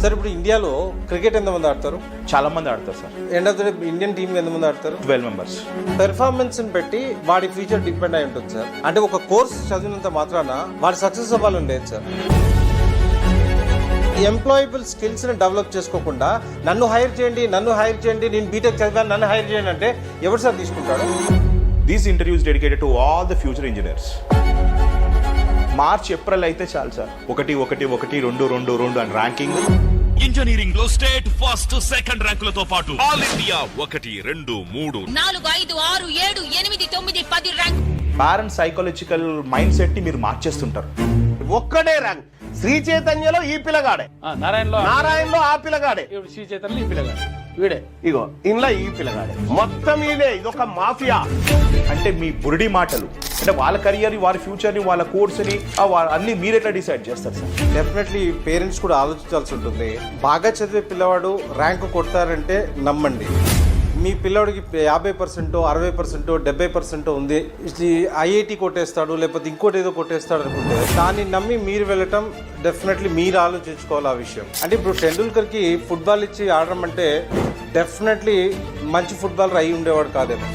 Sir ఇప్పుడు ఇండియాలో cricket ఎంతమంది ఆడతారు? చాలా మంది ఆడతారు sir. End of the day Indian team ఎంతమంది ఆడతారు? 12 మెంబర్స్. పెర్ఫార్మెన్స్ ని బట్టి వాడి ఫ్యూచర్ డిపెండ్ అయి ఉంటుంది సార్. అంటే ఒక కోర్స్ చదివినంత మాత్రాన వాడి సక్సెస్ అవ్వాలని లేదు సార్. ఎంప్లాయబుల్ స్కిల్స్ ని డెవలప్ చేసుకోకుండా నన్ను హైర్ చేయండి నేను బీటెక్ చదివాను నన్ను హైర్ చేయండి అంటే ఎవరు సార్ తీసుకుంటాడు? These interviews dedicated to all the future engineers. March April అయితే చాలు సార్. 1 1 1 2 2 2 అని ర్యాంకింగ్. ఇంజనీరింగ్ లో స్టేట్ ఫస్ట్ సెకండ్ ర్యాంకులతో పాటు all India 1 2 3 4 5 6 7 8 9 10 rank. Parents psychological mind set ని మీరు మార్చేస్తుంటారు. ఒక్కడే ర్యాంక్. శ్రీ చైతన్యలో ఈ పిల్లగాడే, నారాయణలో ఆ పిల్లగాడే, శ్రీ చైతన్య ఈ పిల్లగాడు వీడే, ఇగో ఇంట్లో ఈ పిల్లగాడే, మొత్తం ఇదే. ఇదొక మాఫియా. అంటే మీ బురిడి మాటలు అంటే వాళ్ళ కెరియర్ ని వాళ్ళ ఫ్యూచర్ ని వాళ్ళ కోర్స్ ని అన్ని మీరు ఎట్లా డిసైడ్ చేస్తారు సార్? డెఫినెట్లీ పేరెంట్స్ కూడా ఆలోచించాల్సి ఉంటుంది. బాగా చదివే పిల్లవాడు ర్యాంకు కొడతారంటే నమ్మండి. మీ పిల్లవాడికి 50%, 60%, 70% ఉంది, ఐఐటి కొట్టేస్తాడు లేకపోతే ఇంకోటి ఏదో కొట్టేస్తాడు అనుకుంటే దాన్ని నమ్మి మీరు వెళ్ళటం డెఫినెట్లీ మీరు ఆలోచించుకోవాలి ఆ విషయం. అంటే ఇప్పుడు టెండూల్కర్కి ఫుట్బాల్ ఇచ్చి ఆడడం అంటే డెఫినెట్లీ మంచి ఫుట్బాలర్ అయి ఉండేవాడు కాదేమో.